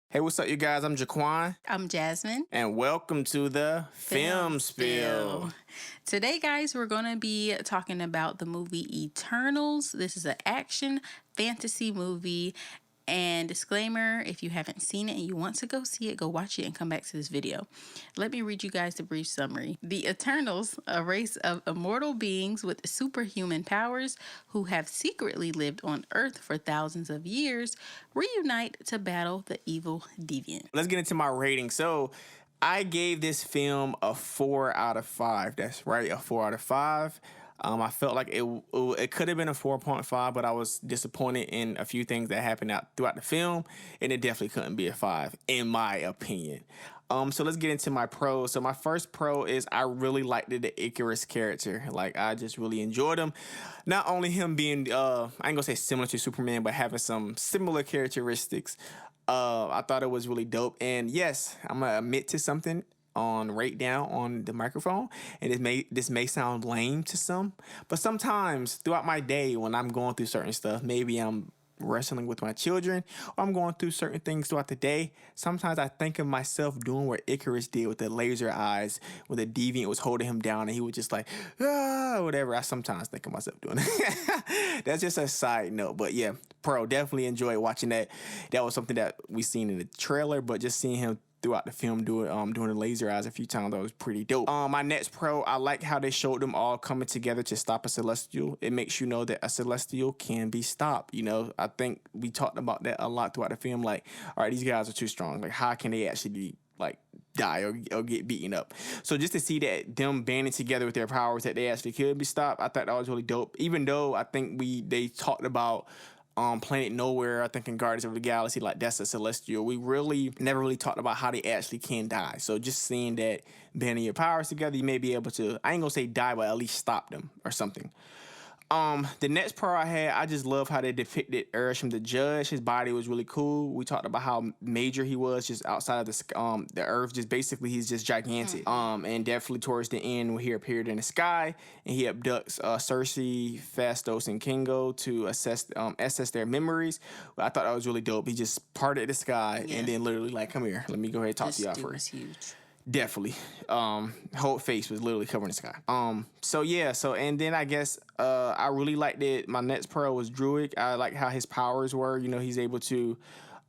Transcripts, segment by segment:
Hey, what's up, you guys? I'm Jaquan, I'm Jasmine. and welcome to the Film Spill. Today, guys, we're going to be talking about the movie Eternals. This is an action fantasy movie. And disclaimer, if you haven't seen it and you want to go see it, go watch it and come back to this video. Let me read you guys the brief summary. The Eternals, a race of immortal beings with superhuman powers who have secretly lived on Earth for thousands of years, reunite to battle the evil deviant. Let's get into my rating. So, I gave this film a 4 out of 5. That's right, a 4 out of 5. I felt like it could have been a 4.5, but I was disappointed in a few things that happened throughout the film, and it definitely couldn't be a 5, in my opinion. So let's get into my pros. So my first pro is I really liked the Icarus character. Like, I just really enjoyed him. Not only him being, I ain't gonna say similar to Superman, but having some similar characteristics. I thought it was really dope. And yes, I'm gonna admit to something right down on the microphone, and this may sound lame to some, but sometimes throughout my day when I'm going through certain stuff, maybe I'm wrestling with my children or I'm going through certain things throughout the day, sometimes I think of myself doing what Icarus did with the laser eyes when the deviant was holding him down and he was just like, whatever. I sometimes think of myself doing it. That's just a side note, but yeah, definitely enjoyed watching that. That was something that we seen in the trailer, but just seeing him throughout the film doing the laser eyes a few times, that was pretty dope. My next pro, I like how they showed them all coming together to stop a Celestial. It makes you know that a Celestial can be stopped. You know, I think we talked about that a lot throughout the film. Like, all right, these guys are too strong. Like, how can they actually die or get beaten up? So just to see that them banding together with their powers, that they actually could be stopped, I thought that was really dope. Even though I think they talked about Planet Nowhere, I think in Guardians of the Galaxy, like that's a Celestial. We really never really talked about how they actually can die. So just seeing that banding your powers together, you may be able to, I ain't gonna say die, but at least stop them or something. The next part I had, I just love how they depicted Ersham the Judge. His body was really cool. We talked about how major he was just outside of the Earth. Just basically, he's just gigantic. And definitely towards the end, when he appeared in the sky and he abducts Cersei, Phastos, and Kingo to assess their memories. I thought that was really dope. He just parted the sky and then literally like, come here, let me go ahead and talk to y'all first. Was huge. Definitely. Whole face was literally covering the sky. And then I guess I really liked it. My next pro was Druid. I like how his powers were. You know, he's able to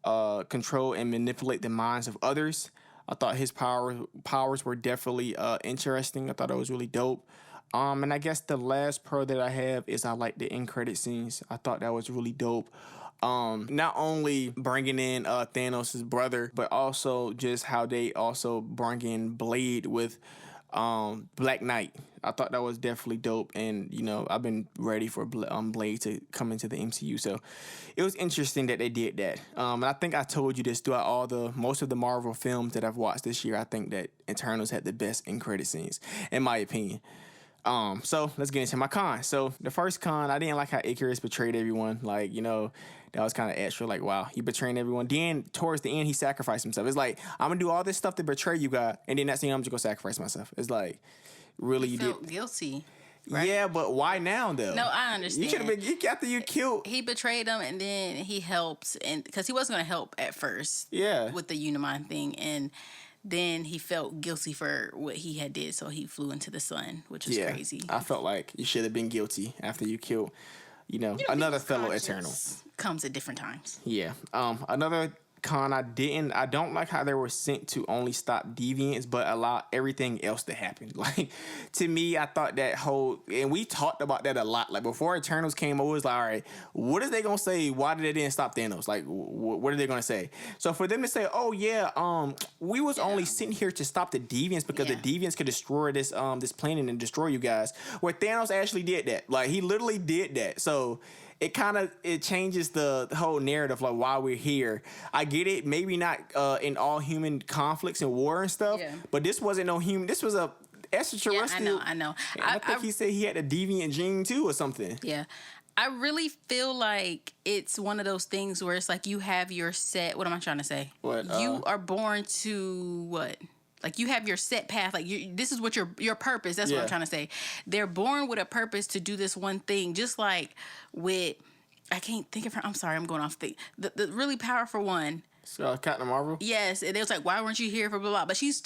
control and manipulate the minds of others. I thought his powers were definitely interesting. I thought it was really dope. And I guess the last pro that I have is I like the end credit scenes. I thought that was really dope. Not only bringing in Thanos' brother, but also just how they also bring in Blade with Black Knight. I thought that was definitely dope, and you know, I've been ready for Blade to come into the MCU, so it was interesting that they did that. And I think I told you this throughout most of the Marvel films that I've watched this year. I think that Eternals had the best end credit scenes, in my opinion. So let's get into my con. So the first con, I didn't like how Icarus betrayed everyone. Like, you know, that was kind of extra. Like, wow, he betraying everyone. Then towards the end, he sacrificed himself. It's like, I'm gonna do all this stuff to betray you guys, and then next thing I'm just gonna sacrifice myself. It's like, really, you felt guilty. Right? Yeah, but why now though? No, I understand. You should have been after you killed. He betrayed them, and then he helps, and because he wasn't gonna help at first. Yeah. With the Unimind thing, and then he felt guilty for what he had did, so he flew into the sun, which was crazy. I felt like you should have been guilty after you killed, another fellow Eternal. Comes at different times. Yeah. Another con, I don't like how they were sent to only stop deviants but allow everything else to happen. Like, to me, I thought that and we talked about that a lot, like before Eternals came over, it's like, all right, what are they gonna say? Why did they didn't stop Thanos? Like, what are they gonna say? So for them to say, oh yeah, we was only sitting here to stop the deviants because the deviants could destroy this planet and destroy you guys, where Thanos actually did that. Like, he literally did that. So it changes the whole narrative, like why we're here. I get it, maybe not in all human conflicts and war and stuff, but this wasn't no human. This was a extraterrestrial. Yeah, I know. I think he said he had a deviant gene too or something. Yeah. I really feel like it's one of those things where it's like you have your set. What am I trying to say? What? You are born to what? Like, you have your set path. Like, this is what your purpose. That's what I'm trying to say. They're born with a purpose to do this one thing. Just like with, I can't think of her. I'm sorry, I'm going off the really powerful one. So Captain Marvel. Yes, and it was like, why weren't you here for blah blah? But she's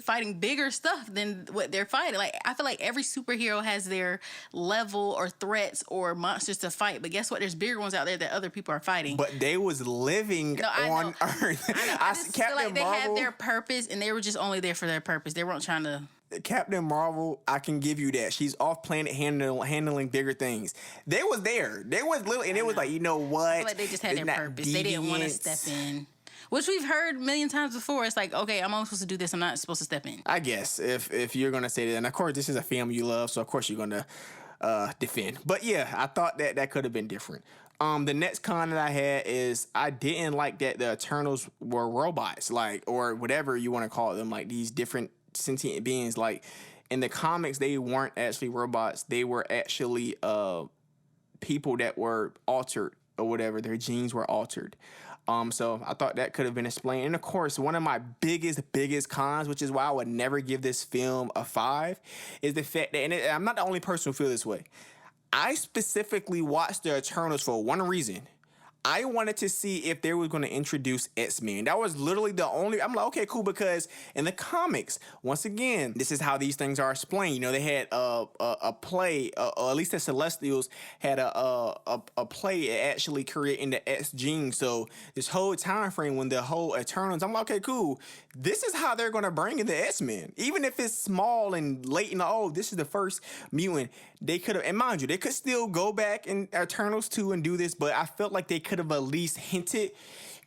fighting bigger stuff than what they're fighting. Like I feel like every superhero has their level or threats or monsters to fight. But guess what? There's bigger ones out there that other people are fighting. But they was living on Earth. I just feel like they had their purpose, and they were just only there for their purpose. They weren't trying to. Captain Marvel, I can give you that. She's off planet handling bigger things. They was there. They was literally, and it was like, you know what? I feel like they just had their purpose. They didn't want to step in. Which we've heard a million times before. It's like, okay, I'm only supposed to do this. I'm not supposed to step in. I guess if you're gonna say that, and of course this is a film you love, so of course you're gonna defend. But yeah, I thought that could have been different. The next con that I had is I didn't like that the Eternals were robots, like, or whatever you want to call them, like these different sentient beings. Like in the comics, they weren't actually robots. They were actually people that were altered or whatever. Their genes were altered. So I thought that could have been explained. And of course, one of my biggest cons, which is why I would never give this film a 5, is the fact that, and I'm not the only person who feels this way. I specifically watched the Eternals for one reason. I wanted to see if they were going to introduce X-Men. That was literally the only. I'm like, okay, cool, because in the comics, once again, this is how these things are explained. You know, they had a play, or at least the Celestials had a play actually creating the X gene. So this whole time frame when the whole Eternals, I'm like, okay, cool. This is how they're going to bring in the X-Men, even if it's small and late in the this is the first mutant. They could have, and mind you, they could still go back in Eternals 2 and do this, but I felt like they could have at least hinted,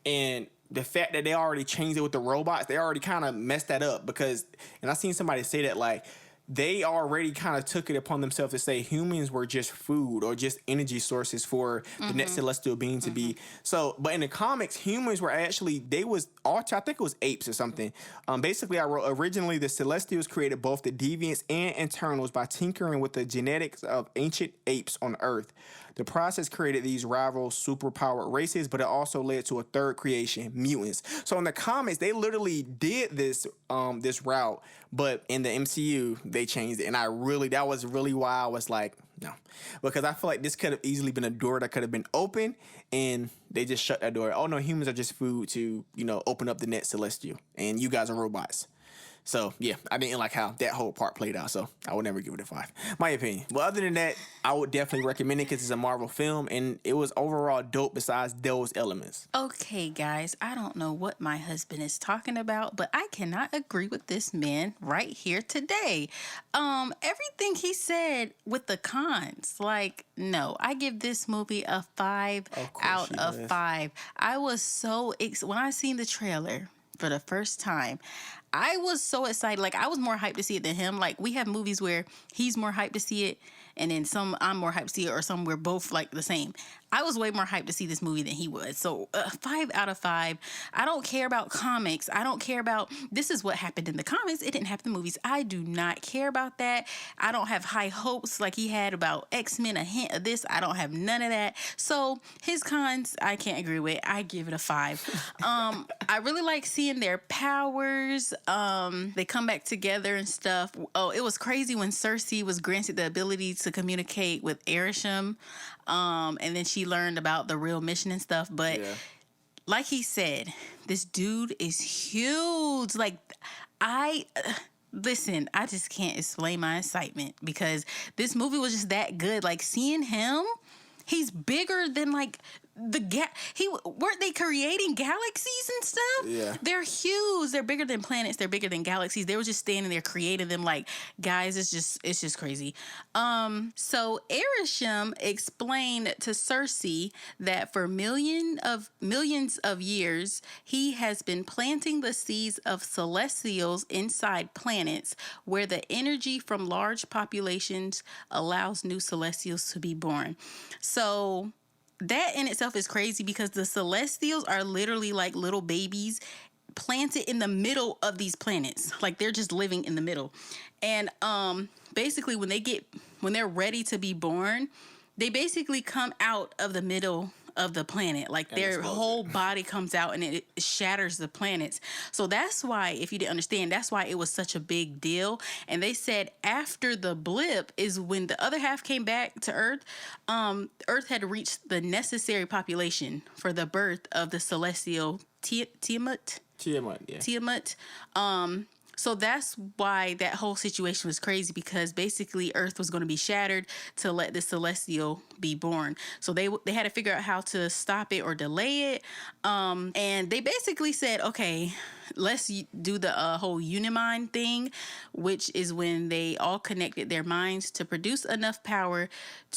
and the fact that they already changed it with the robots, they already kind of messed that up because, and I seen somebody say that, like, they already kind of took it upon themselves to say humans were just food or just energy sources for the next celestial being to be. So, but in the comics, humans were actually, they was altered. I think it was apes or something. Basically, I wrote, originally the Celestials created both the Deviants and Eternals by tinkering with the genetics of ancient apes on Earth. The process created these rival superpowered races, but it also led to a third creation, mutants. So in the comics, they literally did this this route, but in the MCU, they changed it. And that was really why I was like, no. Because I feel like this could have easily been a door that could have been open, and they just shut that door. Oh no, humans are just food to, open up the next celestial, and you guys are robots. So, yeah, I didn't like how that whole part played out, so I would never give it a 5. My opinion. But other than that, I would definitely recommend it because it's a Marvel film, and it was overall dope besides those elements. Okay, guys, I don't know what my husband is talking about, but I cannot agree with this man right here today. Everything he said with the cons, like, no, I give this movie a 5 out of 5. I was so when I seen the trailer for the first time, I was so excited. Like, I was more hyped to see it than him. Like, we have movies where he's more hyped to see it, and then some I'm more hyped to see it, or some we're both like the same. I was way more hyped to see this movie than he was. So 5 out of 5. I don't care about comics. I don't care about, this is what happened in the comics. It didn't happen in the movies. I do not care about that. I don't have high hopes like he had about X-Men, a hint of this. I don't have none of that. So his cons, I can't agree with. I give it a 5. I really like seeing their powers. They come back together and stuff. Oh, it was crazy when Cersei was granted the ability to communicate with Arishem. And then she learned about the real mission and stuff. But like he said, this dude is huge. Like, listen, I just can't explain my excitement because this movie was just that good. Like, seeing him, he's bigger than, like, weren't they creating galaxies and stuff? Yeah. They're huge. They're bigger than planets. They're bigger than galaxies. They were just standing there creating them. Like, guys, it's just crazy. So Arishem explained to Cersei that for millions of years, he has been planting the seeds of celestials inside planets where the energy from large populations allows new celestials to be born. So that in itself is crazy because the Celestials are literally like little babies planted in the middle of these planets. Like, they're just living in the middle. And basically when they're ready to be born, they basically come out of the middle of the planet. Like their explodes whole body comes out and it shatters the planets. So that's why, if you didn't understand, that's why it was such a big deal. And they said after the blip is when the other half came back to Earth. Earth had reached the necessary population for the birth of the celestial Tiamat. Tiamat, yeah. Tiamat. So that's why that whole situation was crazy, because basically Earth was going to be shattered to let the celestial be born. So they had to figure out how to stop it or delay it. And they basically said, okay, let's do the whole Unimind thing, which is when they all connected their minds to produce enough power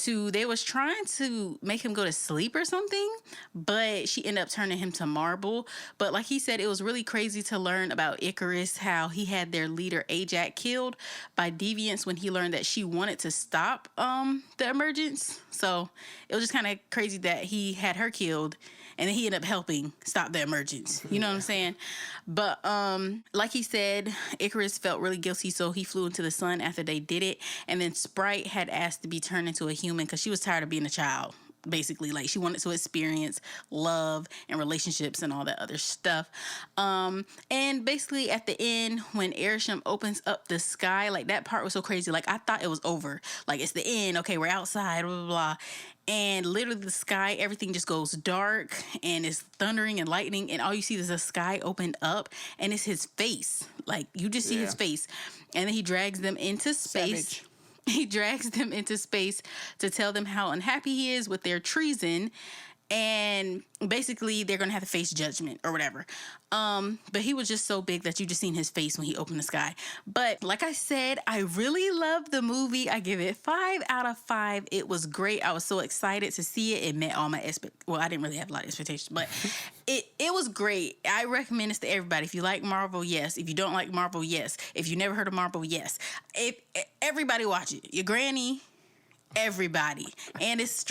they was trying to make him go to sleep or something, but she ended up turning him to marble. But like he said, it was really crazy to learn about Icarus, how he had their leader Ajax killed by deviants when he learned that she wanted to stop the emergence. So it was just kind of crazy that he had her killed, and then he ended up helping stop the emergence. You know what I'm saying? But like he said, Icarus felt really guilty, so he flew into the sun after they did it. And then Sprite had asked to be turned into a human because she was tired of being a child. Basically, like she wanted to experience love and relationships and all that other stuff. And basically at the end, when Arishem opens up the sky, like that part was so crazy. Like I thought it was over. Like it's the end. Okay, we're outside, blah, blah, blah. And literally the sky, everything just goes dark and it's thundering and lightning. And all you see is the sky opened up and it's his face. Like you just see his face. And then he drags them into space. Savage. He drags them into space to tell them how unhappy he is with their treason. And basically they're going to have to face judgment or whatever. But he was just so big that you just seen his face when he opened the sky. But like I said, I really loved the movie. I give it 5 out of 5. It was great. I was so excited to see it. It met all my I didn't really have a lot of expectations, but it was great. I recommend this to everybody. If you like Marvel, yes. If you don't like Marvel, yes. If you never heard of Marvel, yes. Everybody watch it. Your granny, everybody. And it's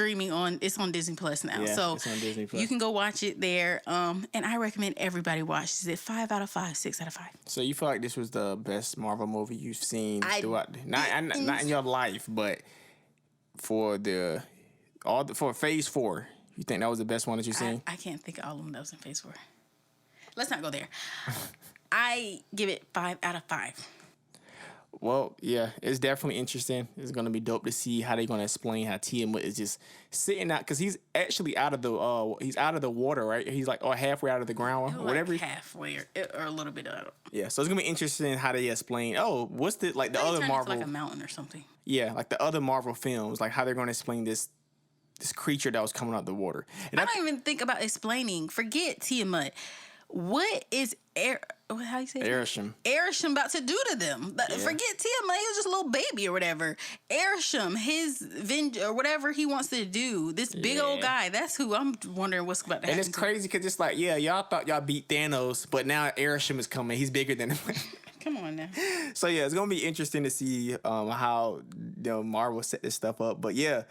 on Disney Plus now. Yeah, so it's on Disney Plus. You can go watch it there. And I recommend everybody watch. Is it 5 out of 5, 6 out of 5? So you feel like this was the best Marvel movie you've seen throughout, not in your life, but for for Phase 4, you think that was the best one that you've seen? I can't think of all of them that was in Phase 4. Let's not go there. I give it 5 out of 5. Well, yeah, it's definitely interesting. It's gonna be dope to see how they're gonna explain how Tiamat is just sitting out, because he's actually out of the water, right? He's like halfway out of the ground, or whatever. Like halfway or a little bit out. Yeah, so it's gonna be interesting how they explain. Oh, what's the other Marvel? Like a mountain or something. Yeah, like the other Marvel films, like how they're gonna explain this creature that was coming out of the water. And I don't even think about explaining. Forget Tiamat. What is how you say Arishem about to do to them? Forget Tiamat, he was just a little baby or whatever. Arishem, his or whatever he wants to do. This big old guy, that's who I'm wondering what's about to happen. And it's crazy because it's like, y'all thought y'all beat Thanos, but now Arishem is coming. He's bigger than him. Come on now. So yeah, it's gonna be interesting to see how Marvel set this stuff up. But yeah,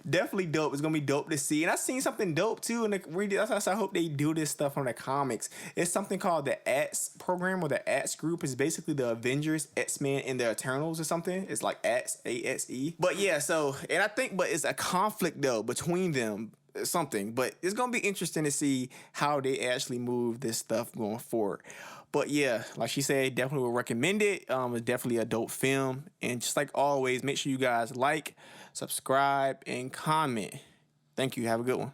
definitely dope. It's gonna be dope to see. And I seen something dope too. And I hope they do this stuff on the comics. It's something called the ATS program, or the ATS group. It's basically the Avengers, X-Men, and the Eternals or something. It's like ATS, ASE. But yeah, but it's a conflict though between them. Something. But it's gonna be interesting to see how they actually move this stuff going forward. But yeah, like she said, definitely would recommend it. It's definitely a dope film. And just like always, make sure you guys like, subscribe, and comment. Thank you. Have a good one.